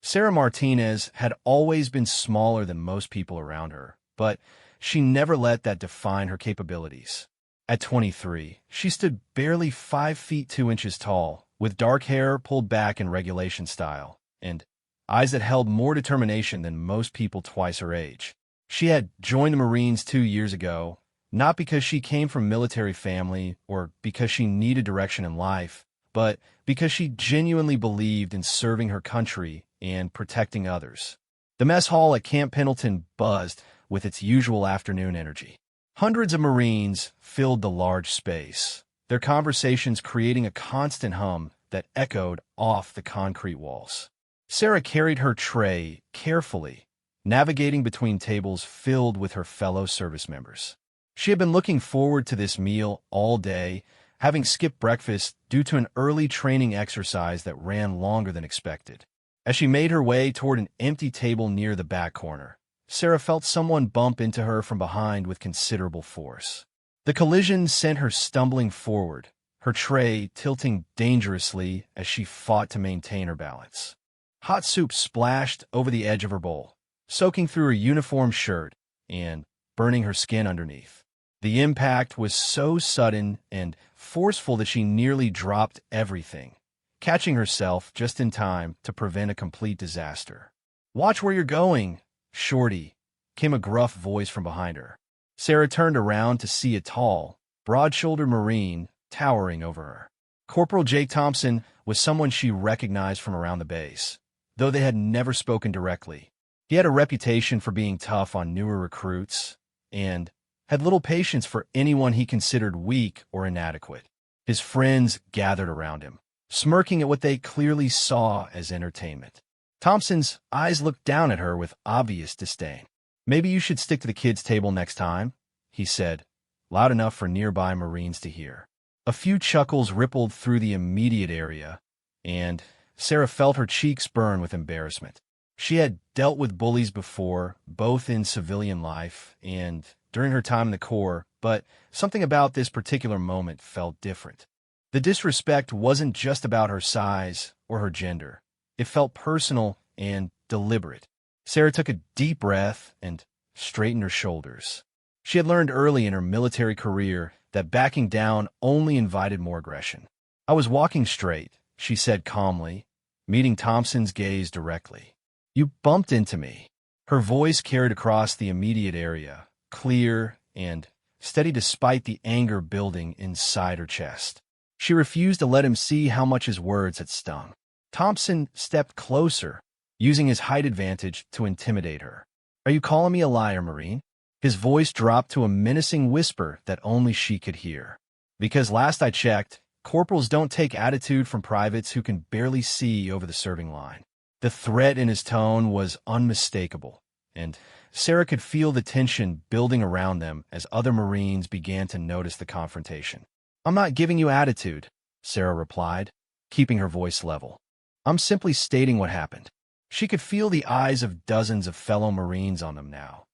Sarah Martinez had always been smaller than most people around her, but she never let that define her capabilities. At 23, she stood barely 5 feet 2 inches tall, with dark hair pulled back in regulation style, and eyes that held more determination than most people twice her age. She had joined the Marines 2 years ago, not because she came from a military family or because she needed direction in life, but because she genuinely believed in serving her country and protecting others. The mess hall at Camp Pendleton buzzed with its usual afternoon energy. Hundreds of Marines filled the large space, their conversations creating a constant hum that echoed off the concrete walls. Sarah carried her tray carefully, navigating between tables filled with her fellow service members. She had been looking forward to this meal all day, having skipped breakfast due to an early training exercise that ran longer than expected. As she made her way toward an empty table near the back corner, Sarah felt someone bump into her from behind with considerable force. The collision sent her stumbling forward, her tray tilting dangerously as she fought to maintain her balance. Hot soup splashed over the edge of her bowl, soaking through her uniform shirt and burning her skin underneath. The impact was so sudden and forceful that she nearly dropped everything, catching herself just in time to prevent a complete disaster. "Watch where you're going, Shorty," came a gruff voice from behind her. Sarah turned around to see a tall, broad-shouldered Marine towering over her. Corporal Jake Thompson was someone she recognized from around the base, though they had never spoken directly. He had a reputation for being tough on newer recruits and had little patience for anyone he considered weak or inadequate. His friends gathered around him, smirking at what they clearly saw as entertainment. Thompson's eyes looked down at her with obvious disdain. "Maybe you should stick to the kids' table next time," he said, loud enough for nearby Marines to hear. A few chuckles rippled through the immediate area, and Sarah felt her cheeks burn with embarrassment. She had dealt with bullies before, both in civilian life and during her time in the Corps, but something about this particular moment felt different. The disrespect wasn't just about her size or her gender. It felt personal and deliberate. Sarah took a deep breath and straightened her shoulders. She had learned early in her military career that backing down only invited more aggression. "I was walking straight," she said calmly, meeting Thompson's gaze directly. "You bumped into me." Her voice carried across the immediate area, clear and steady despite the anger building inside her chest. She refused to let him see how much his words had stung. Thompson stepped closer, using his height advantage to intimidate her. "Are you calling me a liar, Marine?" His voice dropped to a menacing whisper that only she could hear. "Because last I checked, corporals don't take attitude from privates who can barely see over the serving line." The threat in his tone was unmistakable, and Sarah could feel the tension building around them as other Marines began to notice the confrontation. "I'm not giving you attitude," Sarah replied, keeping her voice level. "I'm simply stating what happened." She could feel the eyes of dozens of fellow Marines on them now,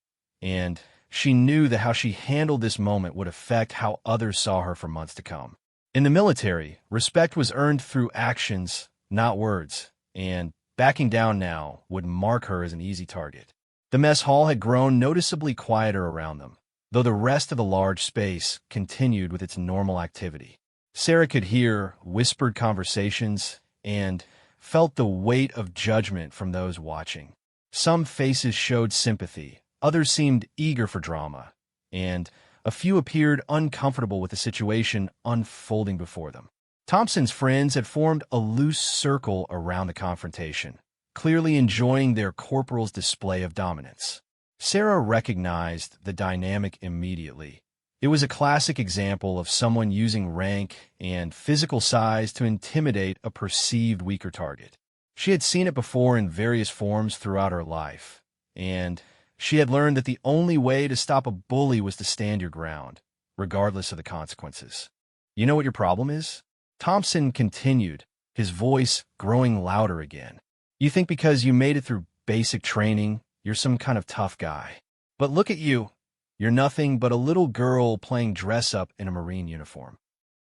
and she knew that how she handled this moment would affect how others saw her for months to come. In the military, respect was earned through actions, not words, and backing down now would mark her as an easy target. The mess hall had grown noticeably quieter around them, though the rest of the large space continued with its normal activity. Sarah could hear whispered conversations and felt the weight of judgment from those watching. Some faces showed sympathy, others seemed eager for drama, and a few appeared uncomfortable with the situation unfolding before them. Thompson's friends had formed a loose circle around the confrontation, clearly enjoying their corporal's display of dominance. Sarah recognized the dynamic immediately. It was a classic example of someone using rank and physical size to intimidate a perceived weaker target. She had seen it before in various forms throughout her life, and she had learned that the only way to stop a bully was to stand your ground, regardless of the consequences. "You know what your problem is?" Thompson continued, his voice growing louder again. "You think because you made it through basic training, you're some kind of tough guy. But look at you. You're nothing but a little girl playing dress-up in a Marine uniform."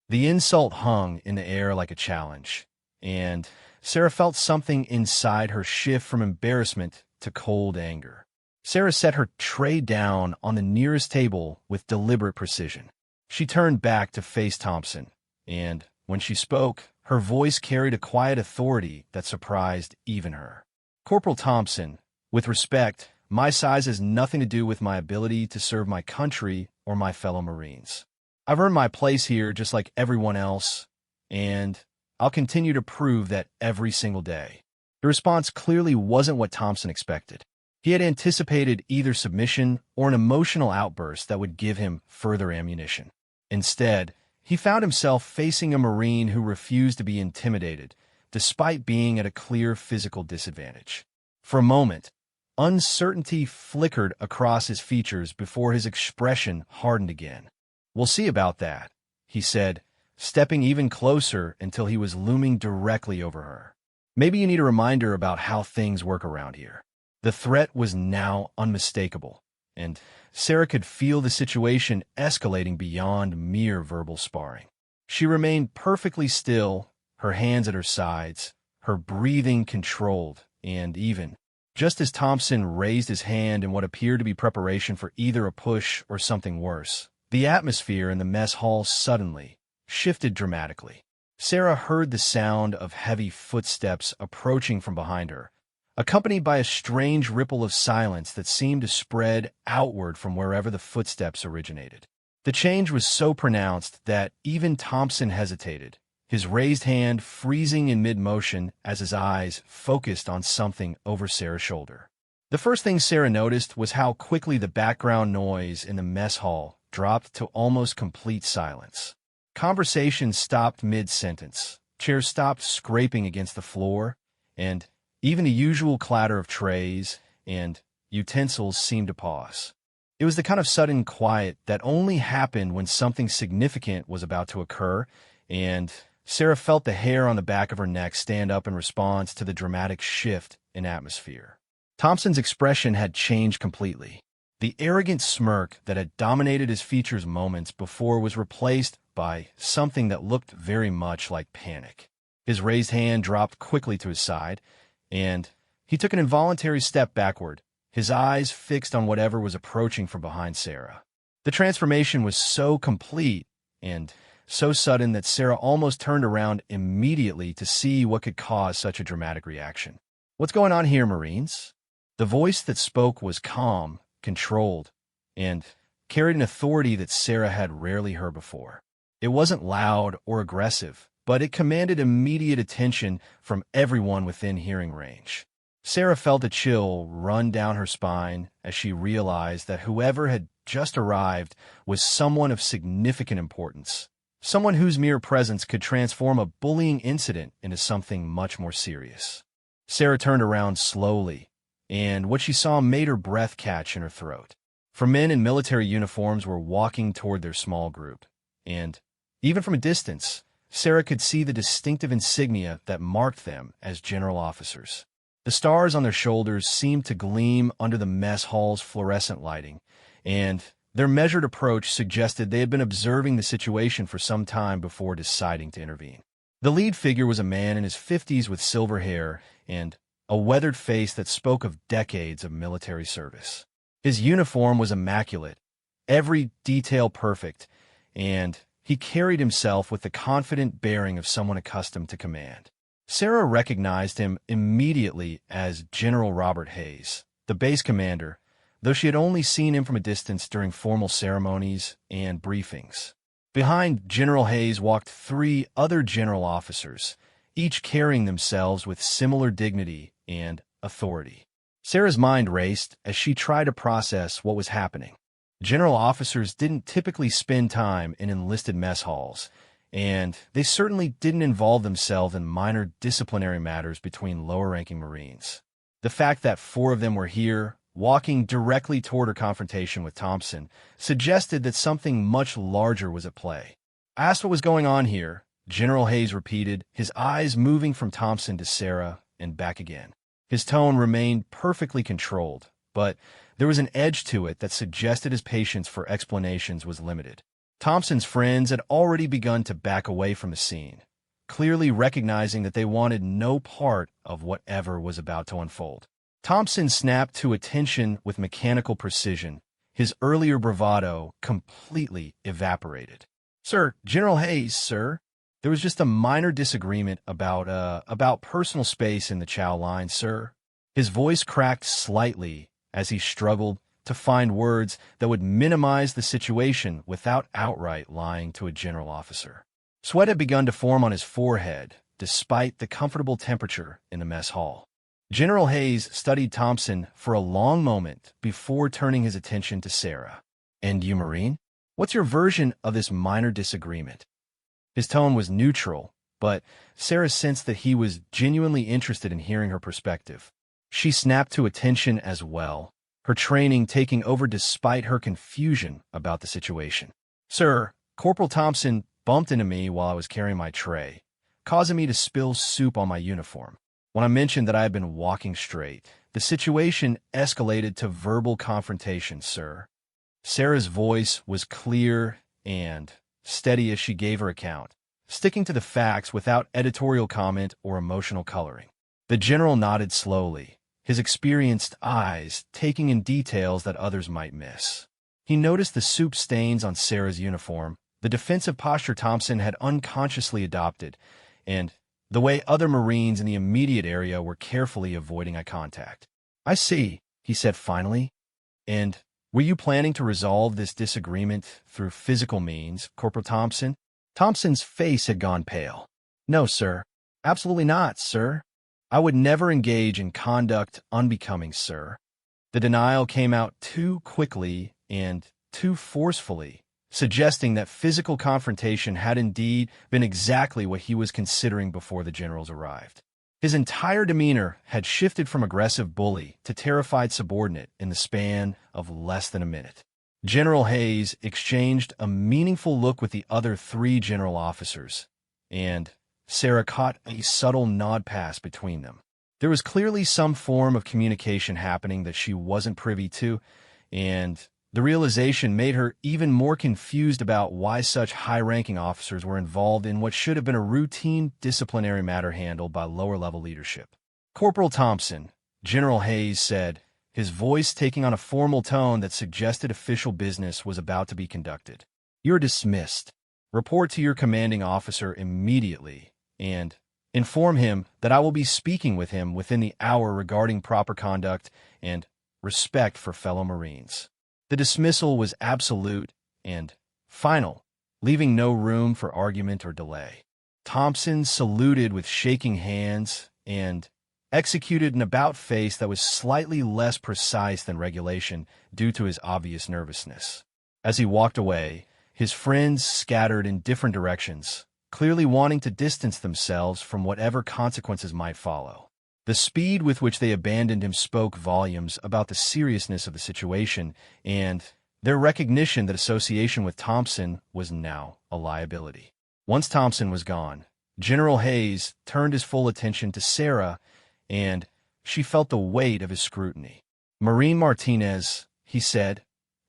The insult hung in the air like a challenge, and Sarah felt something inside her shift from embarrassment to cold anger. Sarah set her tray down on the nearest table with deliberate precision. She turned back to face Thompson, and when she spoke, her voice carried a quiet authority that surprised even her. "Corporal Thompson, with respect, my size has nothing to do with my ability to serve my country or my fellow Marines. I've earned my place here just like everyone else, and I'll continue to prove that every single day." The response clearly wasn't what Thompson expected. He had anticipated either submission or an emotional outburst that would give him further ammunition. Instead, he found himself facing a Marine who refused to be intimidated, despite being at a clear physical disadvantage. For a moment, uncertainty flickered across his features before his expression hardened again. "We'll see about that," he said, stepping even closer until he was looming directly over her. "Maybe you need a reminder about how things work around here." The threat was now unmistakable, and Sarah could feel the situation escalating beyond mere verbal sparring. She remained perfectly still, her hands at her sides, her breathing controlled, and even, just as Thompson raised his hand in what appeared to be preparation for either a push or something worse, the atmosphere in the mess hall suddenly shifted dramatically. Sarah heard the sound of heavy footsteps approaching from behind her, accompanied by a strange ripple of silence that seemed to spread outward from wherever the footsteps originated. The change was so pronounced that even Thompson hesitated, his raised hand freezing in mid-motion as his eyes focused on something over Sarah's shoulder. The first thing Sarah noticed was how quickly the background noise in the mess hall dropped to almost complete silence. Conversation stopped mid-sentence, chairs stopped scraping against the floor, and even the usual clatter of trays and utensils seemed to pause. It was the kind of sudden quiet that only happened when something significant was about to occur, and Sarah felt the hair on the back of her neck stand up in response to the dramatic shift in atmosphere. Thompson's expression had changed completely. The arrogant smirk that had dominated his features moments before was replaced by something that looked very much like panic. His raised hand dropped quickly to his side, and he took an involuntary step backward, his eyes fixed on whatever was approaching from behind Sarah. The transformation was so complete and so sudden that Sarah almost turned around immediately to see what could cause such a dramatic reaction. "What's going on here, Marines?" The voice that spoke was calm, controlled, and carried an authority that Sarah had rarely heard before. It wasn't loud or aggressive, but it commanded immediate attention from everyone within hearing range. Sarah felt a chill run down her spine as she realized that whoever had just arrived was someone of significant importance, someone whose mere presence could transform a bullying incident into something much more serious. Sarah turned around slowly, and what she saw made her breath catch in her throat. For men in military uniforms were walking toward their small group, and even from a distance, Sarah could see the distinctive insignia that marked them as general officers. The stars on their shoulders seemed to gleam under the mess hall's fluorescent lighting, and their measured approach suggested they had been observing the situation for some time before deciding to intervene. The lead figure was a man in his 50s with silver hair and a weathered face that spoke of decades of military service. His uniform was immaculate, every detail perfect, and he carried himself with the confident bearing of someone accustomed to command. Sarah recognized him immediately as General Robert Hayes, the base commander, though she had only seen him from a distance during formal ceremonies and briefings. Behind General Hayes walked 3 other general officers, each carrying themselves with similar dignity and authority. Sarah's mind raced as she tried to process what was happening. General officers didn't typically spend time in enlisted mess halls, and they certainly didn't involve themselves in minor disciplinary matters between lower-ranking Marines. The fact that 4 of them were here, walking directly toward her confrontation with Thompson, suggested that something much larger was at play. "I asked what was going on here," General Hayes repeated, his eyes moving from Thompson to Sarah and back again. His tone remained perfectly controlled, but there was an edge to it that suggested his patience for explanations was limited. Thompson's friends had already begun to back away from the scene, clearly recognizing that they wanted no part of whatever was about to unfold. Thompson snapped to attention with mechanical precision. His earlier bravado completely evaporated. "Sir, General Hayes, sir. There was just a minor disagreement about personal space in the chow line, sir." His voice cracked slightly as he struggled to find words that would minimize the situation without outright lying to a general officer. Sweat had begun to form on his forehead, despite the comfortable temperature in the mess hall. General Hayes studied Thompson for a long moment before turning his attention to Sarah. "And you, Marine? What's your version of this minor disagreement?" His tone was neutral, but Sarah sensed that he was genuinely interested in hearing her perspective. She snapped to attention as well, her training taking over despite her confusion about the situation. "Sir, Corporal Thompson bumped into me while I was carrying my tray, causing me to spill soup on my uniform. When I mentioned that I had been walking straight, the situation escalated to verbal confrontation, sir." Sarah's voice was clear and steady as she gave her account, sticking to the facts without editorial comment or emotional coloring. The general nodded slowly, his experienced eyes taking in details that others might miss. He noticed the soup stains on Sarah's uniform, the defensive posture Thompson had unconsciously adopted, and the way other Marines in the immediate area were carefully avoiding eye contact. "I see," he said finally. "And were you planning to resolve this disagreement through physical means, Corporal Thompson?" Thompson's face had gone pale. "No, sir. Absolutely not, sir. I would never engage in conduct unbecoming, sir." The denial came out too quickly and too forcefully, suggesting that physical confrontation had indeed been exactly what he was considering before the generals arrived. His entire demeanor had shifted from aggressive bully to terrified subordinate in the span of less than a minute. General Hayes exchanged a meaningful look with the other three general officers, and Sarah caught a subtle nod pass between them. There was clearly some form of communication happening that she wasn't privy to, and the realization made her even more confused about why such high-ranking officers were involved in what should have been a routine disciplinary matter handled by lower-level leadership. "Corporal Thompson," General Hayes said, his voice taking on a formal tone that suggested official business was about to be conducted. "You're dismissed. Report to your commanding officer immediately, and inform him that I will be speaking with him within the hour regarding proper conduct and respect for fellow Marines." The dismissal was absolute and final, leaving no room for argument or delay. Thompson saluted with shaking hands and executed an about-face that was slightly less precise than regulation due to his obvious nervousness. As he walked away, his friends scattered in different directions, clearly wanting to distance themselves from whatever consequences might follow. The speed with which they abandoned him spoke volumes about the seriousness of the situation and their recognition that association with Thompson was now a liability. Once Thompson was gone, General Hayes turned his full attention to Sarah, and she felt the weight of his scrutiny. "Marine Martinez," he said,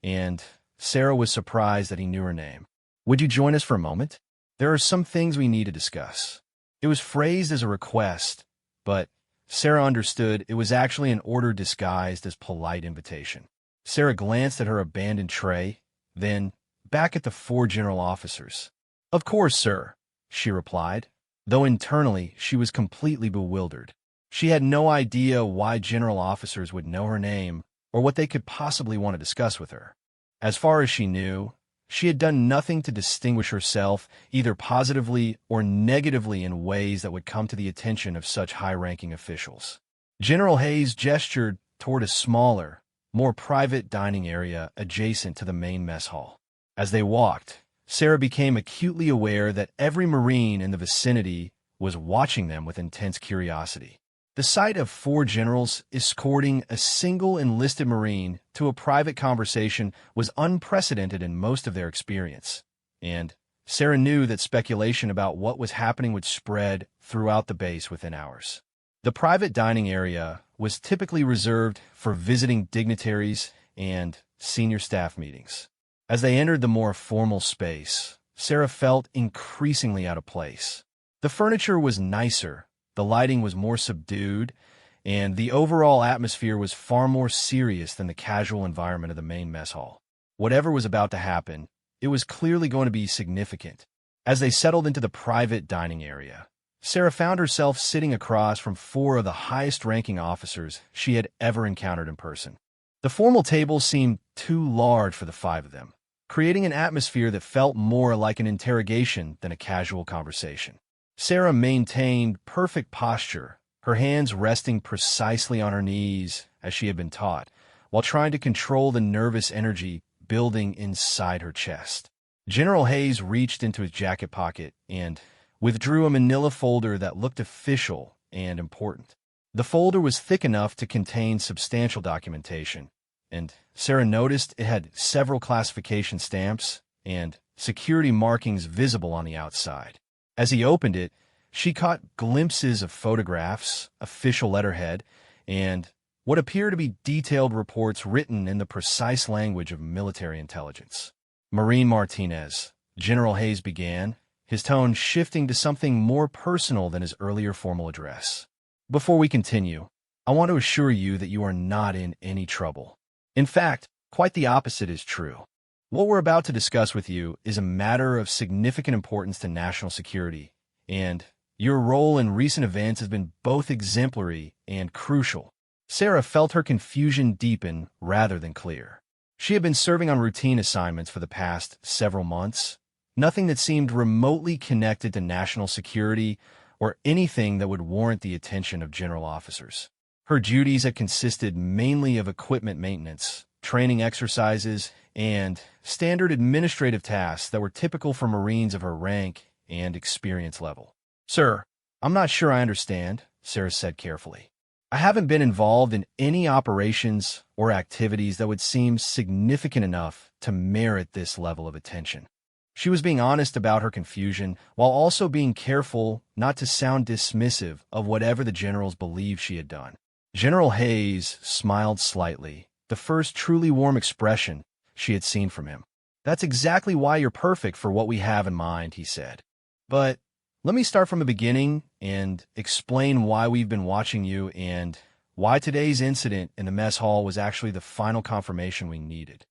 and Sarah was surprised that he knew her name. "Would you join us for a moment? There are some things we need to discuss." It was phrased as a request, but Sarah understood it was actually an order disguised as polite invitation. Sarah glanced at her abandoned tray, then back at the four general officers. "Of course, sir," she replied, though internally she was completely bewildered. She had no idea why general officers would know her name or what they could possibly want to discuss with her. As far as she knew, she had done nothing to distinguish herself either positively or negatively in ways that would come to the attention of such high-ranking officials. General Hayes gestured toward a smaller, more private dining area adjacent to the main mess hall. As they walked, Sarah became acutely aware that every Marine in the vicinity was watching them with intense curiosity. The sight of four generals escorting a single enlisted Marine to a private conversation was unprecedented in most of their experience, and Sarah knew that speculation about what was happening would spread throughout the base within hours. The private dining area was typically reserved for visiting dignitaries and senior staff meetings. As they entered the more formal space, Sarah felt increasingly out of place. The furniture was nicer, the lighting was more subdued, and the overall atmosphere was far more serious than the casual environment of the main mess hall. Whatever was about to happen, it was clearly going to be significant. As they settled into the private dining area, Sarah found herself sitting across from four of the highest-ranking officers she had ever encountered in person. The formal table seemed too large for the five of them, creating an atmosphere that felt more like an interrogation than a casual conversation. Sarah maintained perfect posture, her hands resting precisely on her knees as she had been taught, while trying to control the nervous energy building inside her chest. General Hayes reached into his jacket pocket and withdrew a manila folder that looked official and important. The folder was thick enough to contain substantial documentation, and Sarah noticed it had several classification stamps and security markings visible on the outside. As he opened it, she caught glimpses of photographs, official letterhead, and what appeared to be detailed reports written in the precise language of military intelligence. Marine Martinez, General Hayes began, his tone shifting to something more personal than his earlier formal address. Before we continue, I want to assure you that you are not in any trouble. In fact, quite the opposite is true. What we're about to discuss with you is a matter of significant importance to national security, and your role in recent events has been both exemplary and crucial. Sarah felt her confusion deepen rather than clear. She had been serving on routine assignments for the past several months, nothing that seemed remotely connected to national security or anything that would warrant the attention of general officers. Her duties had consisted mainly of equipment maintenance, training exercises, and standard administrative tasks that were typical for Marines of her rank and experience level. "Sir, I'm not sure I understand," Sarah said carefully. "I haven't been involved in any operations or activities that would seem significant enough to merit this level of attention." She was being honest about her confusion, while also being careful not to sound dismissive of whatever the generals believed she had done. General Hayes smiled slightly, the first truly warm expression she had seen from him. "That's exactly why you're perfect for what we have in mind," he said. "But let me start from the beginning and explain why we've been watching you and why today's incident in the mess hall was actually the final confirmation we needed."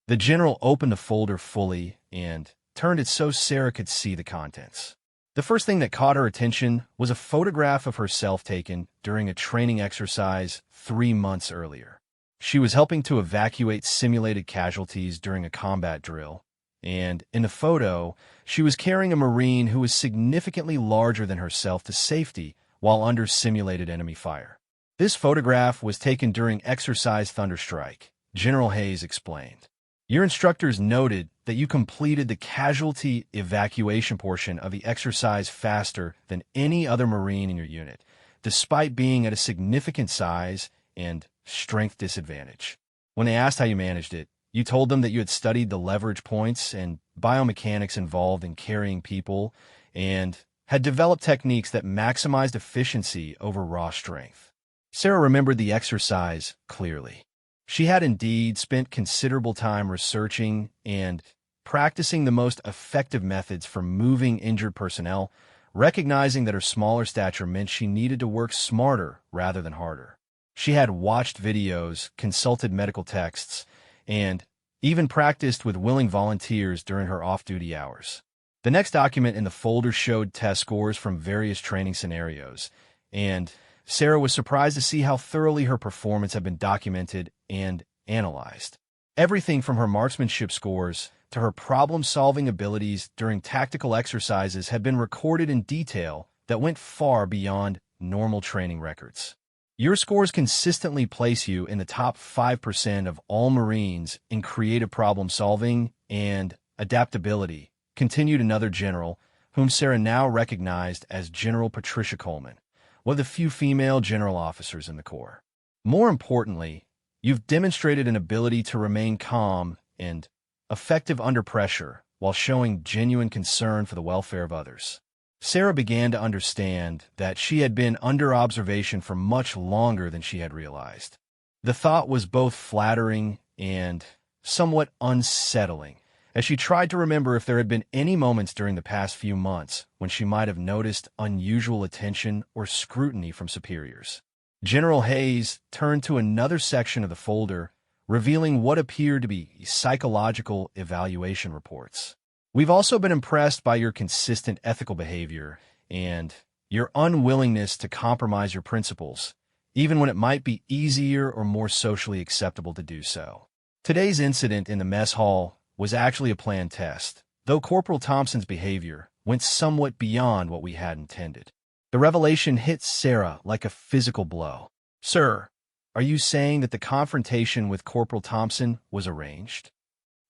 The general opened the folder fully and turned it so Sarah could see the contents. The first thing that caught her attention was a photograph of herself taken during a training exercise 3 months earlier. She was helping to evacuate simulated casualties during a combat drill, and in the photo, she was carrying a Marine who was significantly larger than herself to safety while under simulated enemy fire. This photograph was taken during Exercise Thunderstrike, General Hayes explained. "Your instructors noted that you completed the casualty evacuation portion of the exercise faster than any other Marine in your unit, despite being at a significant size and strength disadvantage. When they asked how you managed it, you told them that you had studied the leverage points and biomechanics involved in carrying people and had developed techniques that maximized efficiency over raw strength." Sarah remembered the exercise clearly. She had indeed spent considerable time researching and practicing the most effective methods for moving injured personnel, recognizing that her smaller stature meant she needed to work smarter rather than harder. She had watched videos, consulted medical texts, and even practiced with willing volunteers during her off-duty hours. The next document in the folder showed test scores from various training scenarios, and Sarah was surprised to see how thoroughly her performance had been documented and analyzed. Everything from her marksmanship scores to her problem-solving abilities during tactical exercises had been recorded in detail that went far beyond normal training records. "Your scores consistently place you in the top 5% of all Marines in creative problem-solving and adaptability," continued another general, whom Sarah now recognized as General Patricia Coleman, one of the few female general officers in the Corps. "More importantly, you've demonstrated an ability to remain calm and effective under pressure while showing genuine concern for the welfare of others." Sarah began to understand that she had been under observation for much longer than she had realized. The thought was both flattering and somewhat unsettling, as she tried to remember if there had been any moments during the past few months when she might have noticed unusual attention or scrutiny from superiors. General Hayes turned to another section of the folder, revealing what appeared to be psychological evaluation reports. We've also been impressed by your consistent ethical behavior and your unwillingness to compromise your principles, even when it might be easier or more socially acceptable to do so. Today's incident in the mess hall was actually a planned test, though Corporal Thompson's behavior went somewhat beyond what we had intended. The revelation hit Sarah like a physical blow. Sir, are you saying that the confrontation with Corporal Thompson was arranged?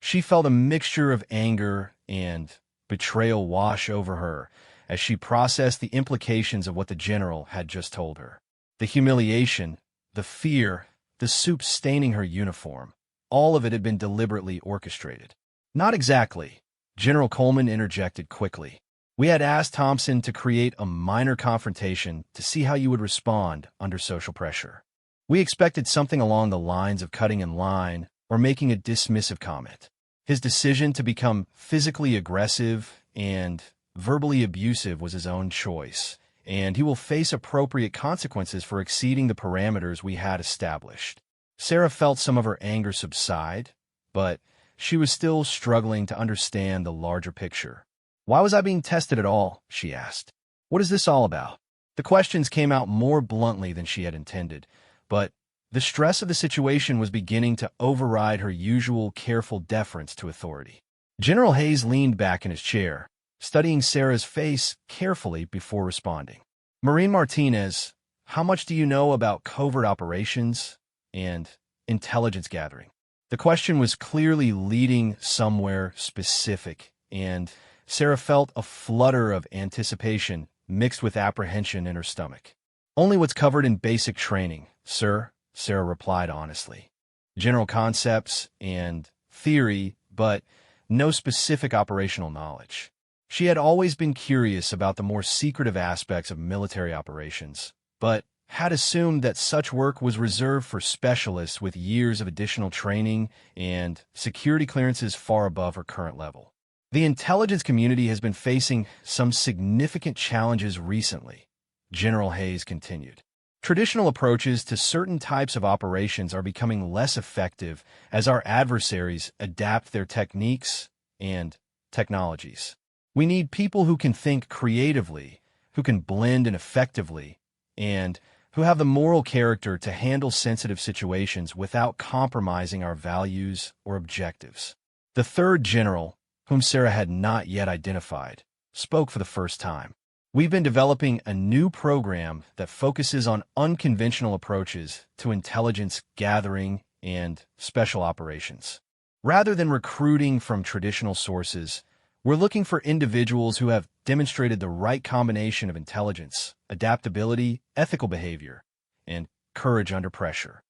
She felt a mixture of anger and betrayal wash over her as she processed the implications of what the general had just told her. The humiliation, the fear, the soup staining her uniform, all of it had been deliberately orchestrated. Not exactly, General Coleman interjected quickly. We had asked Thompson to create a minor confrontation to see how you would respond under social pressure. We expected something along the lines of cutting in line or making a dismissive comment. His decision to become physically aggressive and verbally abusive was his own choice, and he will face appropriate consequences for exceeding the parameters we had established. Sarah felt some of her anger subside, but she was still struggling to understand the larger picture. Why was I being tested at all? She asked. What is this all about? The questions came out more bluntly than she had intended, but the stress of the situation was beginning to override her usual careful deference to authority. General Hayes leaned back in his chair, studying Sarah's face carefully before responding. Maureen Martinez, how much do you know about covert operations and intelligence gathering? The question was clearly leading somewhere specific, and Sarah felt a flutter of anticipation mixed with apprehension in her stomach. Only what's covered in basic training, sir, Sarah replied honestly. General concepts and theory, but no specific operational knowledge. She had always been curious about the more secretive aspects of military operations, but had assumed that such work was reserved for specialists with years of additional training and security clearances far above her current level. The intelligence community has been facing some significant challenges recently, General Hayes continued. Traditional approaches to certain types of operations are becoming less effective as our adversaries adapt their techniques and technologies. We need people who can think creatively, who can blend in effectively, and who have the moral character to handle sensitive situations without compromising our values or objectives. The third general, whom Sarah had not yet identified, spoke for the first time. We've been developing a new program that focuses on unconventional approaches to intelligence gathering and special operations. Rather than recruiting from traditional sources, we're looking for individuals who have demonstrated the right combination of intelligence, adaptability, ethical behavior, and courage under pressure.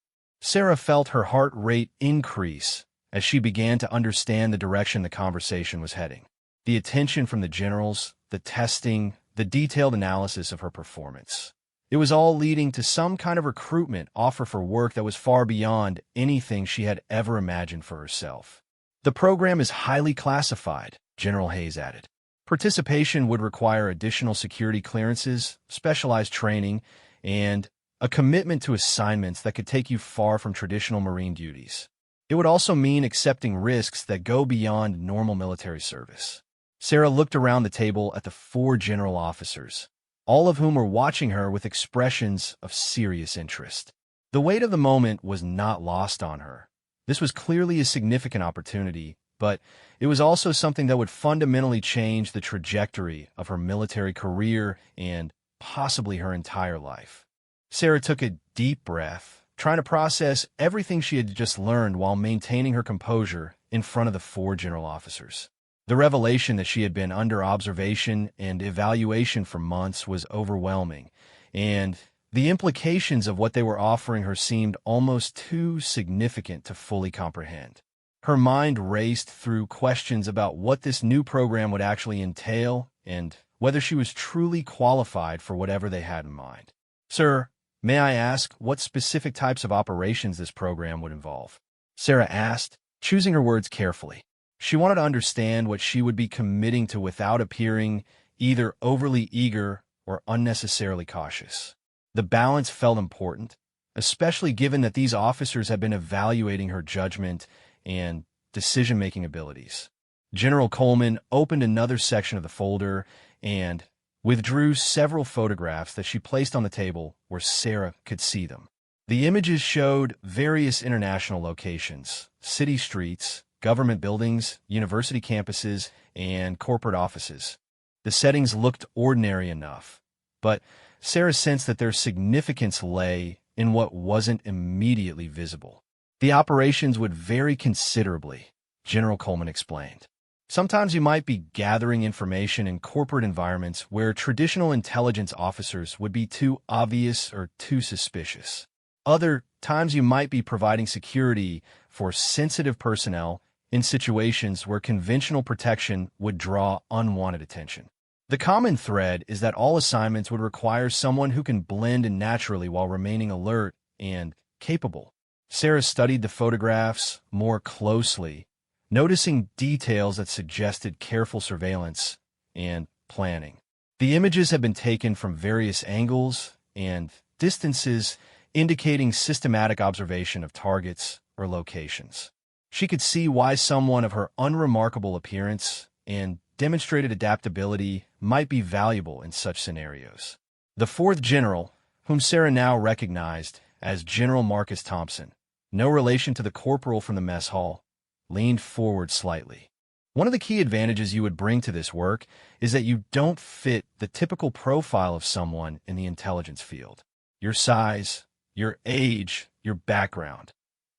Sarah felt her heart rate increase as she began to understand the direction the conversation was heading. The attention from the generals, the testing, the detailed analysis of her performance. It was all leading to some kind of recruitment offer for work that was far beyond anything she had ever imagined for herself. The program is highly classified, General Hayes added. Participation would require additional security clearances, specialized training, and a commitment to assignments that could take you far from traditional Marine duties. It would also mean accepting risks that go beyond normal military service. Sarah looked around the table at the 4 general officers, all of whom were watching her with expressions of serious interest. The weight of the moment was not lost on her. This was clearly a significant opportunity, but it was also something that would fundamentally change the trajectory of her military career and possibly her entire life. Sarah took a deep breath, trying to process everything she had just learned while maintaining her composure in front of the 4 general officers. The revelation that she had been under observation and evaluation for months was overwhelming, and the implications of what they were offering her seemed almost too significant to fully comprehend. Her mind raced through questions about what this new program would actually entail and whether she was truly qualified for whatever they had in mind. Sir, may I ask what specific types of operations this program would involve? Sarah asked, choosing her words carefully. She wanted to understand what she would be committing to without appearing either overly eager or unnecessarily cautious. The balance felt important, especially given that these officers had been evaluating her judgment and decision-making abilities. General Coleman opened another section of the folder and withdrew several photographs that she placed on the table where Sarah could see them. The images showed various international locations, city streets, government buildings, university campuses, and corporate offices. The settings looked ordinary enough, but Sarah sensed that their significance lay in what wasn't immediately visible. The operations would vary considerably, General Coleman explained. Sometimes you might be gathering information in corporate environments where traditional intelligence officers would be too obvious or too suspicious. Other times you might be providing security for sensitive personnel in situations where conventional protection would draw unwanted attention. The common thread is that all assignments would require someone who can blend in naturally while remaining alert and capable. Sarah studied the photographs more closely, noticing details that suggested careful surveillance and planning. The images had been taken from various angles and distances, indicating systematic observation of targets or locations. She could see why someone of her unremarkable appearance and demonstrated adaptability might be valuable in such scenarios. The fourth general, whom Sarah now recognized as General Marcus Thompson, no relation to the corporal from the mess hall, leaned forward slightly. One of the key advantages you would bring to this work is that you don't fit the typical profile of someone in the intelligence field. Your size, your age, your background.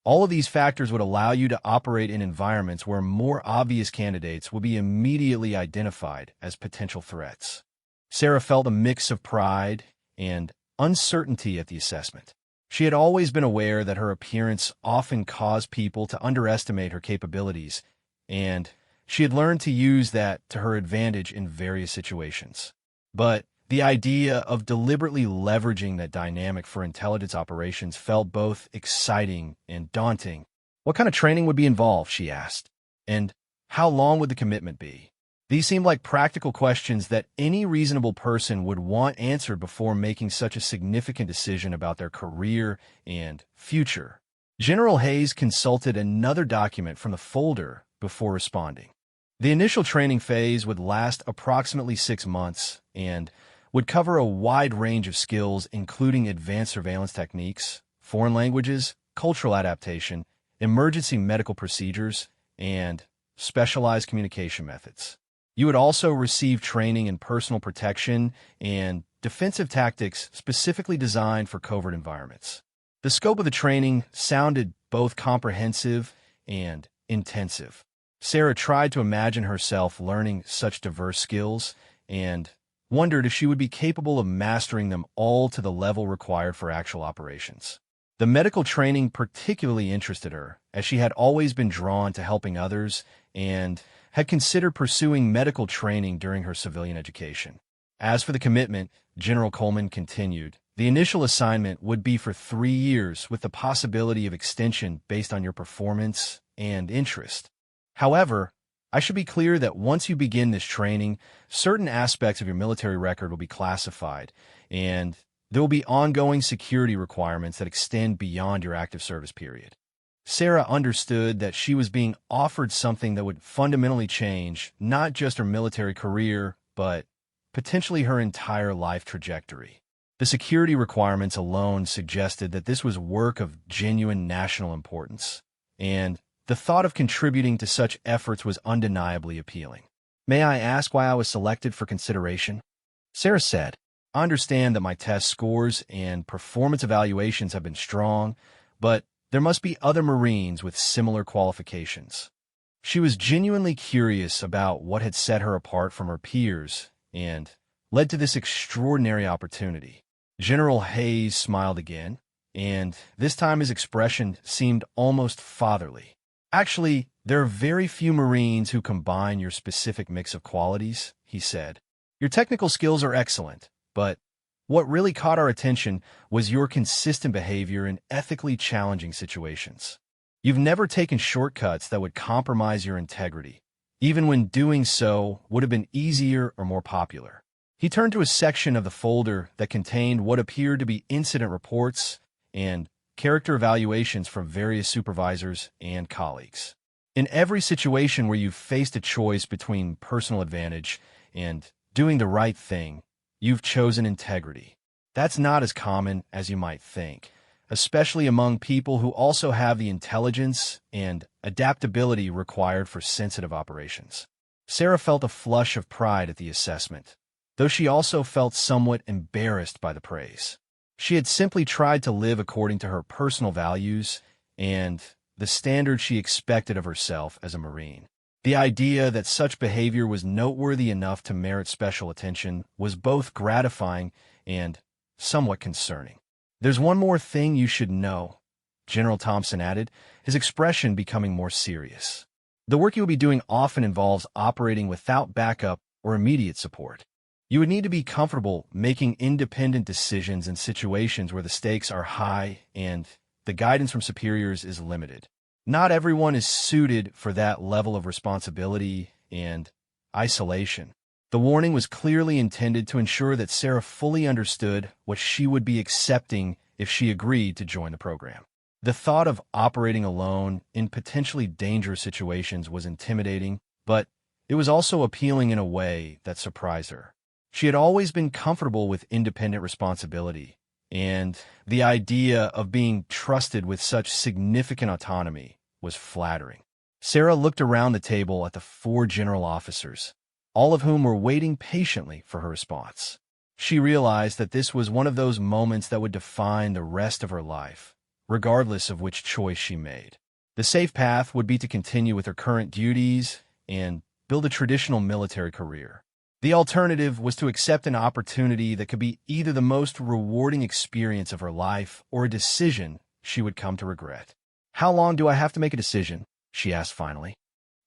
All of these factors would allow you to operate in environments where more obvious candidates will be immediately identified as potential threats. Sarah felt a mix of pride and uncertainty at the assessment. She had always been aware that her appearance often caused people to underestimate her capabilities, and she had learned to use that to her advantage in various situations. But the idea of deliberately leveraging that dynamic for intelligence operations felt both exciting and daunting. What kind of training would be involved, she asked, and how long would the commitment be? These seemed like practical questions that any reasonable person would want answered before making such a significant decision about their career and future. General Hayes consulted another document from the folder before responding. The initial training phase would last approximately 6 months and would cover a wide range of skills, including advanced surveillance techniques, foreign languages, cultural adaptation, emergency medical procedures, and specialized communication methods. You would also receive training in personal protection and defensive tactics specifically designed for covert environments. The scope of the training sounded both comprehensive and intensive. Sarah tried to imagine herself learning such diverse skills and wondered if she would be capable of mastering them all to the level required for actual operations. The medical training particularly interested her, as she had always been drawn to helping others and had considered pursuing medical training during her civilian education. As for the commitment, General Coleman continued, the initial assignment would be for 3 years with the possibility of extension based on your performance and interest. However, I should be clear that once you begin this training, certain aspects of your military record will be classified, and there will be ongoing security requirements that extend beyond your active service period. Sarah understood that she was being offered something that would fundamentally change not just her military career, but potentially her entire life trajectory. The security requirements alone suggested that this was work of genuine national importance, and the thought of contributing to such efforts was undeniably appealing. May I ask why I was selected for consideration? Sarah said, I understand that my test scores and performance evaluations have been strong, but there must be other Marines with similar qualifications. She was genuinely curious about what had set her apart from her peers and led to this extraordinary opportunity. General Hayes smiled again, and this time his expression seemed almost fatherly. Actually, there are very few Marines who combine your specific mix of qualities, he said. Your technical skills are excellent, but what really caught our attention was your consistent behavior in ethically challenging situations. You've never taken shortcuts that would compromise your integrity, even when doing so would have been easier or more popular. He turned to a section of the folder that contained what appeared to be incident reports and character evaluations from various supervisors and colleagues. In every situation where you've faced a choice between personal advantage and doing the right thing, you've chosen integrity. That's not as common as you might think, especially among people who also have the intelligence and adaptability required for sensitive operations. Sarah felt a flush of pride at the assessment, though she also felt somewhat embarrassed by the praise. She had simply tried to live according to her personal values and the standard she expected of herself as a Marine. The idea that such behavior was noteworthy enough to merit special attention was both gratifying and somewhat concerning. "There's one more thing you should know," General Thompson added, his expression becoming more serious. "The work you will be doing often involves operating without backup or immediate support. You would need to be comfortable making independent decisions in situations where the stakes are high and the guidance from superiors is limited. Not everyone is suited for that level of responsibility and isolation." The warning was clearly intended to ensure that Sarah fully understood what she would be accepting if she agreed to join the program. The thought of operating alone in potentially dangerous situations was intimidating, but it was also appealing in a way that surprised her. She had always been comfortable with independent responsibility, and the idea of being trusted with such significant autonomy was flattering. Sarah looked around the table at the 4 general officers, all of whom were waiting patiently for her response. She realized that this was one of those moments that would define the rest of her life, regardless of which choice she made. The safe path would be to continue with her current duties and build a traditional military career. The alternative was to accept an opportunity that could be either the most rewarding experience of her life or a decision she would come to regret. "How long do I have to make a decision?" she asked finally.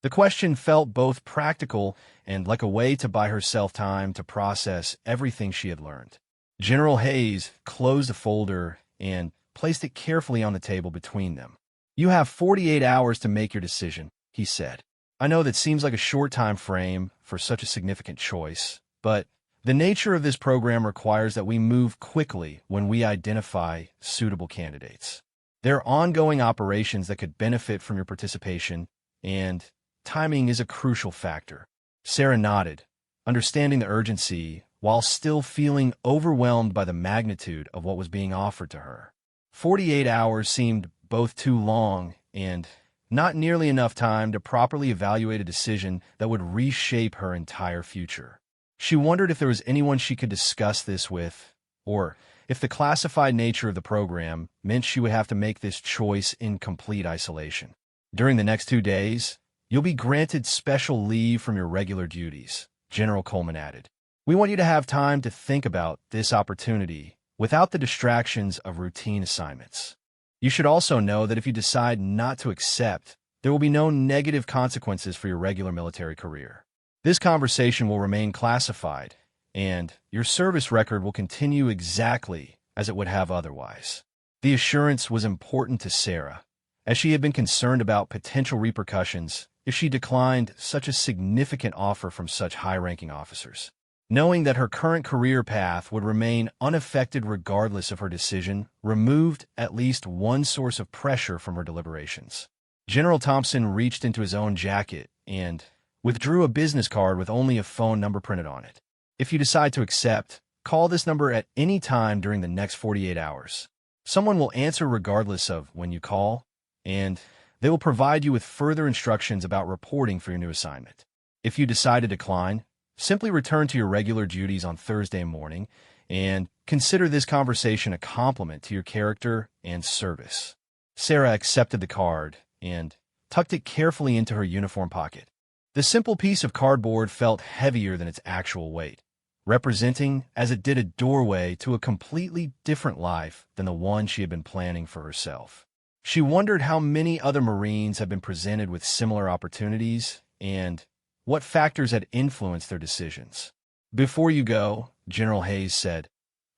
The question felt both practical and like a way to buy herself time to process everything she had learned. General Hayes closed the folder and placed it carefully on the table between them. "You have 48 hours to make your decision," he said. "I know that seems like a short time frame for such a significant choice, but the nature of this program requires that we move quickly when we identify suitable candidates. There are ongoing operations that could benefit from your participation, and timing is a crucial factor." Sarah nodded, understanding the urgency while still feeling overwhelmed by the magnitude of what was being offered to her. 48 hours seemed both too long and not nearly enough time to properly evaluate a decision that would reshape her entire future. She wondered if there was anyone she could discuss this with, or if the classified nature of the program meant she would have to make this choice in complete isolation. "During the next 2 days, you'll be granted special leave from your regular duties," General Coleman added. "We want you to have time to think about this opportunity without the distractions of routine assignments. You should also know that if you decide not to accept, there will be no negative consequences for your regular military career. This conversation will remain classified, and your service record will continue exactly as it would have otherwise." The assurance was important to Sarah, as she had been concerned about potential repercussions if she declined such a significant offer from such high-ranking officers. Knowing that her current career path would remain unaffected regardless of her decision removed at least one source of pressure from her deliberations. General Thompson reached into his own jacket and withdrew a business card with only a phone number printed on it. "If you decide to accept, call this number at any time during the next 48 hours. Someone will answer regardless of when you call, and they will provide you with further instructions about reporting for your new assignment. If you decide to decline, simply return to your regular duties on Thursday morning and consider this conversation a compliment to your character and service." Sarah accepted the card and tucked it carefully into her uniform pocket. The simple piece of cardboard felt heavier than its actual weight, representing as it did a doorway to a completely different life than the one she had been planning for herself. She wondered how many other Marines had been presented with similar opportunities and what factors had influenced their decisions. "Before you go," General Hayes said,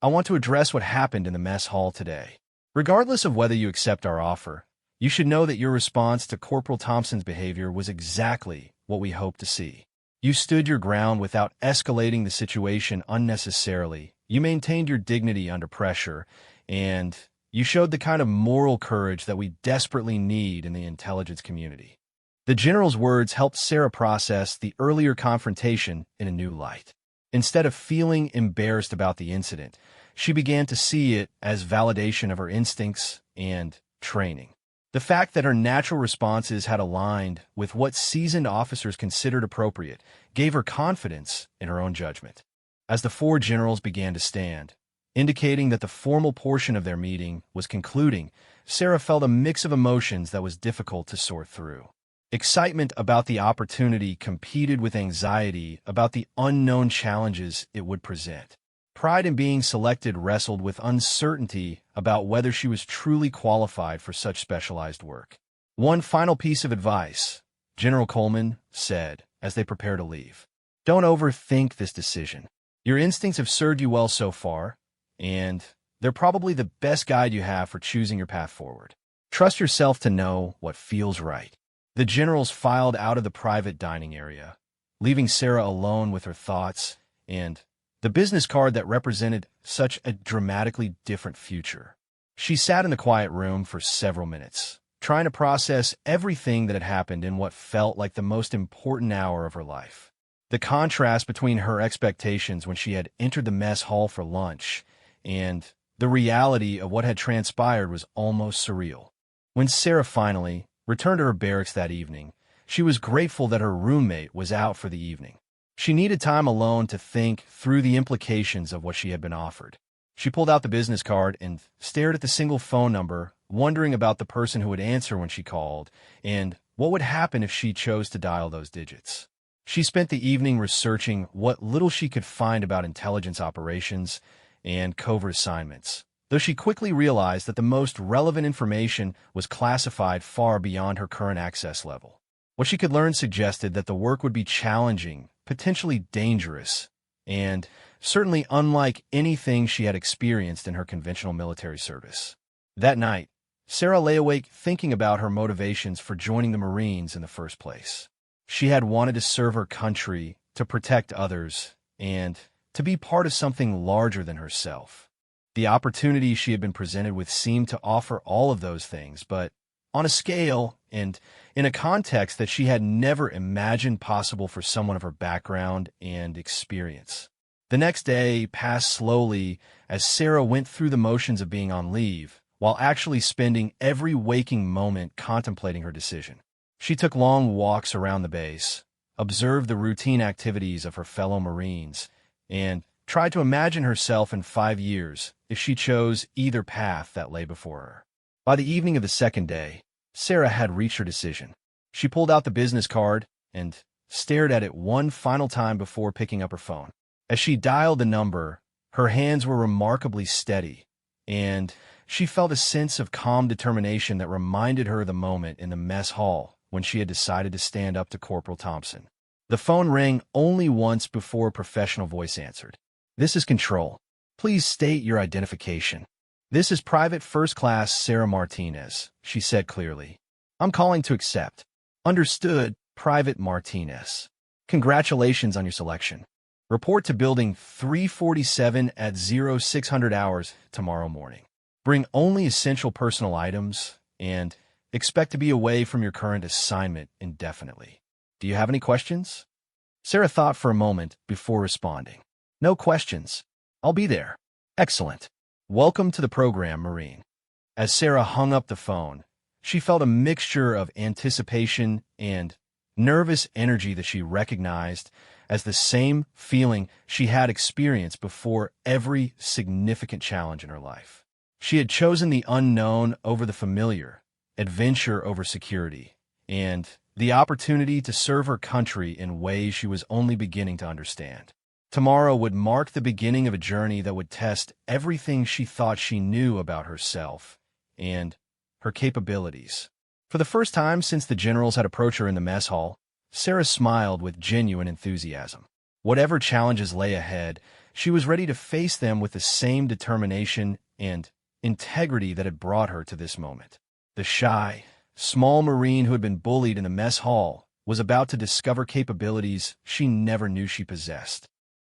"I want to address what happened in the mess hall today. Regardless of whether you accept our offer, You should know that your response to Corporal Thompson's behavior was exactly what we hoped to see. You stood your ground without escalating the situation unnecessarily. You maintained your dignity under pressure, and you showed the kind of moral courage that we desperately need in the intelligence community. The general's words helped Sarah process the earlier confrontation in a new light. Instead of feeling embarrassed about the incident, she began to see it as validation of her instincts and training. The fact that her natural responses had aligned with what seasoned officers considered appropriate gave her confidence in her own judgment. As the four generals began to stand, indicating that the formal portion of their meeting was concluding, Sarah felt a mix of emotions that was difficult to sort through. Excitement about the opportunity competed with anxiety about the unknown challenges it would present. Pride in being selected wrestled with uncertainty about whether she was truly qualified for such specialized work. One final piece of advice, General Coleman said as they prepared to leave. Don't overthink this decision. Your instincts have served you well so far, and they're probably the best guide you have for choosing your path forward. Trust yourself to know what feels right. The generals filed out of the private dining area, leaving Sarah alone with her thoughts and the business card that represented such a dramatically different future. She sat in the quiet room for several minutes, trying to process everything that had happened in what felt like the most important hour of her life. The contrast between her expectations when she had entered the mess hall for lunch and the reality of what had transpired was almost surreal. When Sarah finally returned to her barracks that evening, she was grateful that her roommate was out for the evening. She needed time alone to think through the implications of what she had been offered. She pulled out the business card and stared at the single phone number, wondering about the person who would answer when she called and what would happen if she chose to dial those digits. She spent the evening researching what little she could find about intelligence operations and covert assignments, though she quickly realized that the most relevant information was classified far beyond her current access level. What she could learn suggested that the work would be challenging, potentially dangerous, and certainly unlike anything she had experienced in her conventional military service. That night, Sarah lay awake thinking about her motivations for joining the Marines in the first place. She had wanted to serve her country, to protect others, and to be part of something larger than herself. The opportunity she had been presented with seemed to offer all of those things, but on a scale and in a context that she had never imagined possible for someone of her background and experience. The next day passed slowly as Sarah went through the motions of being on leave, while actually spending every waking moment contemplating her decision. She took long walks around the base, observed the routine activities of her fellow Marines, and tried to imagine herself in 5 years if she chose either path that lay before her. By the evening of the second day, Sarah had reached her decision. She pulled out the business card and stared at it one final time before picking up her phone. As she dialed the number, her hands were remarkably steady, and she felt a sense of calm determination that reminded her of the moment in the mess hall when she had decided to stand up to Corporal Thompson. The phone rang only once before a professional voice answered. "This is Control. Please state your identification." "This is Private First Class Sarah Martinez," she said clearly. "I'm calling to accept." "Understood, Private Martinez. Congratulations on your selection. Report to Building 347 at 0600 hours tomorrow morning. Bring only essential personal items and expect to be away from your current assignment indefinitely. Do you have any questions?" Sarah thought for a moment before responding. "No questions. I'll be there." "Excellent. Welcome to the program, Marine." As Sarah hung up the phone, she felt a mixture of anticipation and nervous energy that she recognized as the same feeling she had experienced before every significant challenge in her life. She had chosen the unknown over the familiar, adventure over security, and the opportunity to serve her country in ways she was only beginning to understand. Tomorrow would mark the beginning of a journey that would test everything she thought she knew about herself and her capabilities. For the first time since the generals had approached her in the mess hall, Sarah smiled with genuine enthusiasm. Whatever challenges lay ahead, she was ready to face them with the same determination and integrity that had brought her to this moment. The shy, small Marine who had been bullied in the mess hall, was about to discover capabilities she never knew she possessed.